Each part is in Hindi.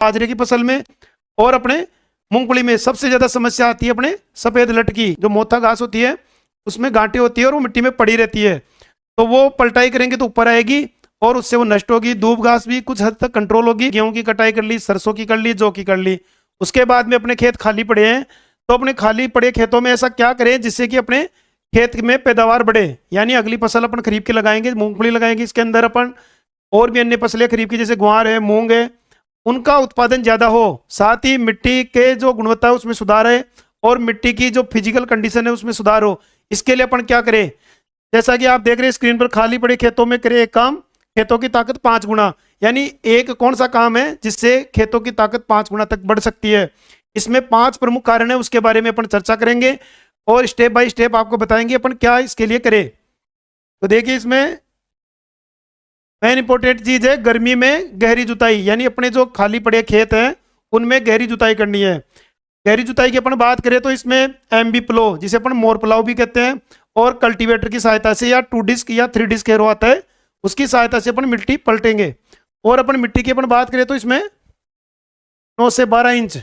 बाजरे की फसल में और अपने मूंगफली में सबसे ज्यादा समस्या आती है अपने सफेद लट की। जो मोथा घास होती है उसमें गांठें होती है और वो मिट्टी में पड़ी रहती है, तो वो पलटाई करेंगे तो ऊपर आएगी और उससे वो नष्ट होगी। दूब घास भी कुछ हद तक कंट्रोल होगी। गेहूं की कटाई कर ली, सरसों की कर ली, जौ की कर ली। उसके बाद में अपने खेत खाली पड़े हैं, तो अपने खाली पड़े खेतों में ऐसा क्या करें जिससे कि अपने खेत में पैदावार बढ़े। यानी अगली फसल अपन खरीफ की लगाएंगे, मूंगफली लगाएंगे, इसके अंदर अपन और भी अन्य फसलें खरीफ की जैसे ग्वार है, मूंग है, उनका उत्पादन ज्यादा हो। साथ ही मिट्टी के जो गुणवत्ता है उसमें सुधार है और मिट्टी की जो फिजिकल कंडीशन है उसमें सुधार हो। इसके लिए अपन क्या करें, जैसा कि आप देख रहे हैं स्क्रीन पर, खाली पड़े खेतों में करें एक काम, खेतों की ताकत 5 गुना। यानी एक कौन सा काम है जिससे खेतों की ताकत 5 गुना तक बढ़ सकती है। इसमें 5 प्रमुख कारण है, उसके बारे में अपन चर्चा करेंगे और स्टेप बाय स्टेप आपको बताएंगे अपन क्या इसके लिए करें। तो देखिए, इसमें मेन इंपॉर्टेंट चीज है गर्मी में गहरी जुताई। यानी अपने जो खाली पड़े खेत हैं उनमें गहरी जुताई करनी है। गहरी जुताई की अपन बात करें तो इसमें एमबी प्लो, जिसे अपन मोर प्लाव भी कहते हैं, और कल्टीवेटर की सहायता से या 2 डिस्क या 3 डिस्क एरो आता है उसकी सहायता से अपन मिट्टी पलटेंगे। और अपन मिट्टी की अपन बात करें तो इसमें 9 से 12 इंच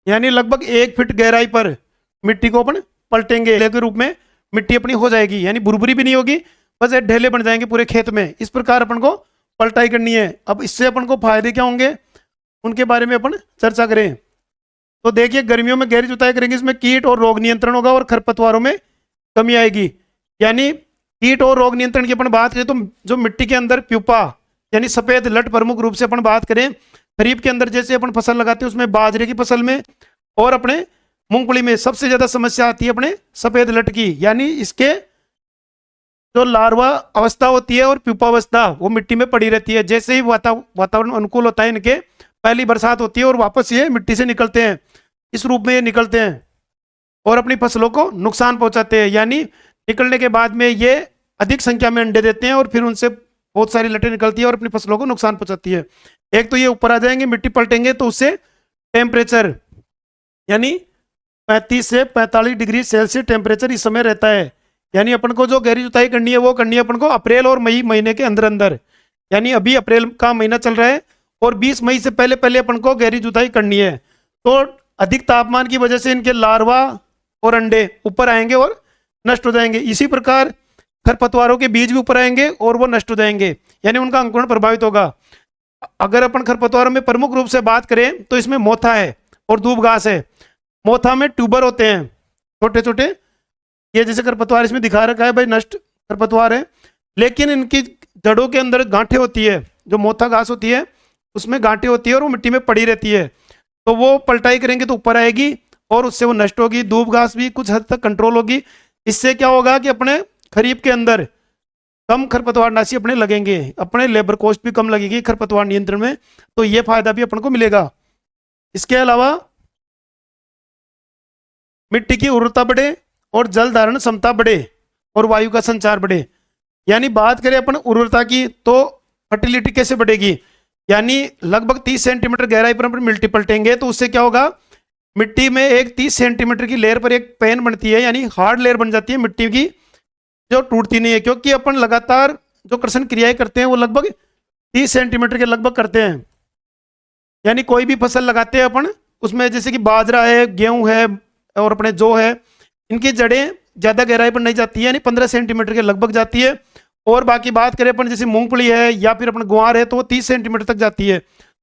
यानी लगभग 1 फीट गहराई पर मिट्टी को अपन पलटेंगे। के रूप में मिट्टी अपनी हो जाएगी, यानी बुरबुरी भी नहीं होगी, बस ये ढेले बन जाएंगे पूरे खेत में। इस प्रकार अपन को पलटाई करनी है। अब इससे अपन को फायदे क्या होंगे उनके बारे में अपन चर्चा करें। तो देखिए, गर्मियों में गहरी जुताई करेंगे, इसमें कीट और रोग नियंत्रण होगा और खरपतवारों में कमी आएगी। यानी कीट और रोग नियंत्रण की अपन बात करें तो जो मिट्टी के अंदर प्यूपा यानी सफेद लट प्रमुख रूप से अपन बात करें, खरीफ के अंदर जैसे अपन फसल लगाते हैं उसमें बाजरे की फसल में और अपने मूंगफली में सबसे ज्यादा समस्या आती है अपने सफेद लट की। यानी इसके जो लार्वा अवस्था होती है और प्यूपा अवस्था वो मिट्टी में पड़ी रहती है। जैसे ही वातावरण अनुकूल होता है, इनके पहली बरसात होती है और वापस ये मिट्टी से निकलते हैं, इस रूप में ये निकलते हैं और अपनी फसलों को नुकसान पहुंचाते हैं। यानी निकलने के बाद में ये अधिक संख्या में अंडे देते हैं और फिर उनसे बहुत सारी लटें निकलती है और अपनी फसलों को नुकसान पहुंचाती है। एक तो ये ऊपर आ जाएंगे, मिट्टी पलटेंगे तो उससे टेम्परेचर यानी 35 से 45 डिग्री सेल्सियस टेम्परेचर इस समय रहता है। यानी अपन को जो गहरी जुताई करनी है वो करनी है अपन को अप्रैल और मई महीने के अंदर अंदर। यानी अभी अप्रैल का महीना चल रहा है और 20 मई से पहले पहले अपन को गहरी जुताई करनी है। तो अधिक तापमान की वजह से इनके लार्वा और अंडे ऊपर आएंगे और नष्ट हो जाएंगे। इसी प्रकार खरपतवारों के बीज भी ऊपर आएंगे और वो नष्ट हो जाएंगे, यानी उनका अंकुरण प्रभावित होगा। अगर अपन खरपतवारों में प्रमुख रूप से बात करें तो इसमें मोथा है और दूब घास है। मोथा में ट्यूबर होते हैं छोटे छोटे, ये जैसे खरपतवार इसमें दिखा रखा है भाई, नष्ट खरपतवार है, लेकिन इनकी जड़ों के अंदर गांठें होती है। जो मोथा घास होती है उसमें गांठें होती है और वो मिट्टी में पड़ी रहती है, तो वो पलटाई करेंगे तो ऊपर आएगी और उससे वो नष्ट होगी। दूब घास भी कुछ हद तक कंट्रोल होगी। इससे क्या होगा कि अपने खरीफ के अंदर कम खरपतवारनाशी अपने लगेंगे, अपने लेबर कॉस्ट भी कम लगेगी खरपतवार नियंत्रण में, तो ये फायदा भी अपन को मिलेगा। इसके अलावा मिट्टी की उर्वरता बढ़े और जल धारण क्षमता बढ़े और वायु का संचार बढ़े। यानी बात करें अपन उर्वरता की तो फर्टिलिटी कैसे बढ़ेगी, यानी लगभग 30 सेंटीमीटर गहराई पर अपन मिट्टी पलटेंगे तो उससे क्या होगा, मिट्टी में एक 30 सेंटीमीटर की लेयर पर एक पैन बनती है, यानी हार्ड लेयर बन जाती है मिट्टी की, जो टूटती नहीं है। क्योंकि अपन लगातार जो कर्षण क्रियाएं करते हैं वो लगभग 30 सेंटीमीटर के लगभग करते हैं। यानी कोई भी फसल लगाते हैं अपन, उसमें जैसे कि बाजरा है, गेहूं है और अपने जौ है, इनकी जड़ें ज्यादा गहराई पर नहीं जाती है, यानी 15 सेंटीमीटर के लगभग जाती है। और बाकी बात करें अपन जैसे मूंगफली है या फिर अपन ग्वार है तो वो 30 सेंटीमीटर तक जाती है,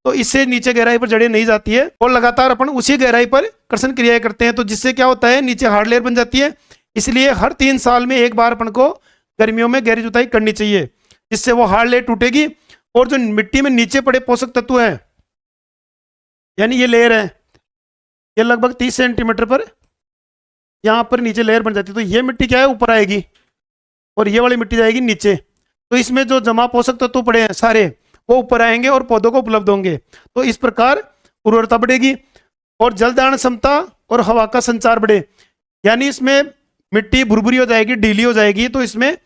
तो इससे नीचे गहराई पर जड़ें नहीं जाती है। और लगातार अपन उसी गहराई पर कर्षण क्रियाएं करते हैं, तो जिससे क्या होता है, नीचे हार्ड लेयर बन जाती है। इसलिए हर 3 साल में एक बार अपन को गर्मियों में गहरी जुताई करनी चाहिए, जिससे वो हार्ड लेयर टूटेगी और जो मिट्टी में नीचे पड़े पोषक तत्व हैं, यानी ये लेयर है, ये लगभग 30 सेंटीमीटर पर यहाँ पर नीचे लेयर बन जाती है, तो ये मिट्टी क्या है, ऊपर आएगी और ये वाली मिट्टी जाएगी नीचे। तो इसमें जो जमा पोषक तत्व पड़े हैं सारे वो ऊपर आएंगे और पौधों को उपलब्ध होंगे। तो इस प्रकार उर्वरता बढ़ेगी और जल धारण क्षमता और हवा का संचार बढ़े। यानी इसमें मिट्टी भुरभुरी हो जाएगी, ढीली हो जाएगी, तो इसमें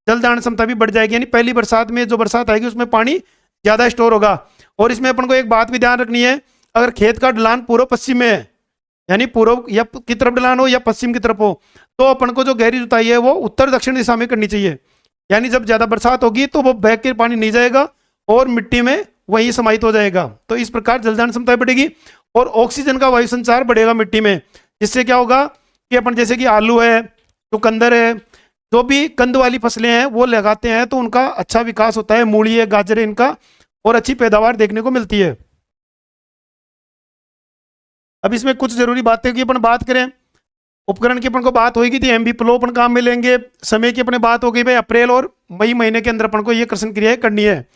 जल धारण क्षमता भी बढ़ जाएगी। यानी पहली बरसात में जो बरसात आएगी उसमें पानी ज्यादा स्टोर होगा। और इसमें अपन को एक बात भी ध्यान रखनी है, अगर खेत का ढलान पूर्व पश्चिम में है, यानी पूर्व या की तरफ ढलान हो या पश्चिम की तरफ हो, तो अपन को जो गहरी जुताई है वो उत्तर दक्षिण दिशा में करनी चाहिए। यानी जब ज्यादा बरसात होगी तो वो बह के पानी नहीं जाएगा और मिट्टी में वहीं समाहित हो जाएगा। तो इस प्रकार जलदान क्षमता बढ़ेगी और ऑक्सीजन का वायु संचार बढ़ेगा मिट्टी में। जिससे क्या होगा कि अपन जैसे कि आलू है, चुकंदर है, जो भी कंद वाली फसलें हैं वो लगाते हैं तो उनका अच्छा विकास होता है, मूली है, गाजर है इनका, और अच्छी पैदावार देखने को मिलती है। अब इसमें कुछ जरूरी बातें की अपन बात करें, उपकरण की अपन को बात होगी थी, एमबी प्लो अपन काम में लेंगे। समय की अपने बात हो गई भाई, अप्रैल और मई महीने के अंदर अपन को ये कृषि क्रियाएं करनी है,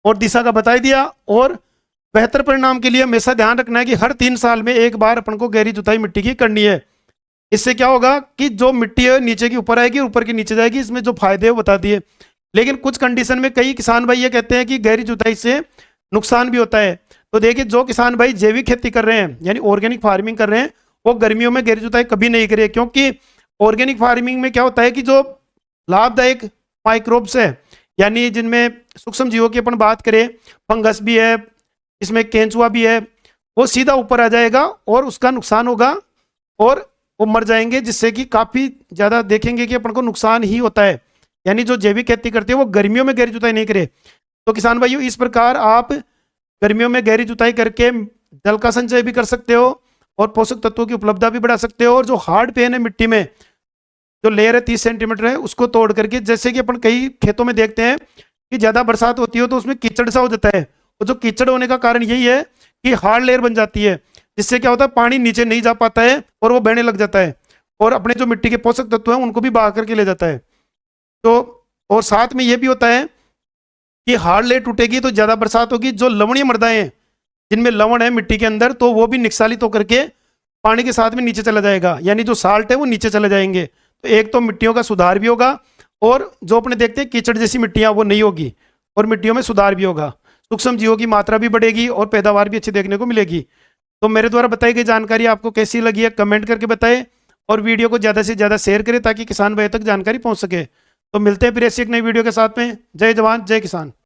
और दिशा का बता दिया। और बेहतर परिणाम के लिए हमेशा ध्यान रखना है कि हर 3 साल में एक बार अपन को गहरी जुताई मिट्टी की करनी है। इससे क्या होगा कि जो मिट्टी है नीचे की ऊपर आएगी, ऊपर की नीचे जाएगी। इसमें जो फायदे है वो बता दिए। लेकिन कुछ कंडीशन में कई किसान भाई ये कहते हैं कि गहरी जुताई से नुकसान भी होता है। तो देखिए, जो किसान भाई जैविक खेती कर रहे हैं यानी ऑर्गेनिक फार्मिंग कर रहे हैं, वो गर्मियों में गहरी जुताई कभी नहीं करे, क्योंकि ऑर्गेनिक फार्मिंग में क्या होता है कि जो लाभदायक माइक्रोब्स है, यानी जिनमें सूक्ष्म जीवों की अपन बात करें, फंगस भी है, इसमें केंचुआ भी है, वो सीधा ऊपर आ जाएगा और उसका नुकसान होगा और वो मर जाएंगे। जिससे कि काफ़ी ज़्यादा देखेंगे कि अपन को नुकसान ही होता है। यानी जो जैविक खेती करते हैं वो गर्मियों में गहरी जुताई नहीं करे। तो किसान भाइयों, इस प्रकार आप गर्मियों में गहरी जुताई करके जल का संचय भी कर सकते हो और पोषक तत्वों की उपलब्धता भी बढ़ा सकते हो। और जो हार्ड पेन है मिट्टी में, जो लेयर है 30 सेंटीमीटर है, उसको तोड़ करके, जैसे कि अपन कई खेतों में देखते हैं कि ज़्यादा बरसात होती है तो उसमें कीचड़ सा हो जाता है। और जो कीचड़ होने का कारण यही है कि हार्ड लेयर बन जाती है, जिससे क्या होता है पानी नीचे नहीं जा पाता है और वो बहने लग जाता है और अपने जो मिट्टी के पोषक तत्व हैं उनको भी बहा करके ले जाता है। तो और साथ में ये भी होता है कि हार्ड लेयर टूटेगी तो ज़्यादा बरसात होगी, जो लवणीय मृदाएं हैं जिनमें लवण है मिट्टी के अंदर, तो वो भी निक्षालित होकर के पानी के साथ में नीचे चला जाएगा, यानी जो साल्ट है वो नीचे चले जाएंगे। तो एक तो मिट्टियों का सुधार भी होगा और जो अपने देखते हैं कीचड़ जैसी मिट्टियां वो नहीं होगी, और मिट्टियों में सुधार भी होगा, सूक्ष्म जीवों की मात्रा भी बढ़ेगी और पैदावार भी अच्छी देखने को मिलेगी। तो मेरे द्वारा बताई गई जानकारी आपको कैसी लगी है कमेंट करके बताएं, और वीडियो को ज़्यादा से ज़्यादा शेयर करें ताकि किसान भाई तक जानकारी पहुंच सके। तो मिलते हैं फिर ऐसी एक नई वीडियो के साथ में। जय जवान जय किसान।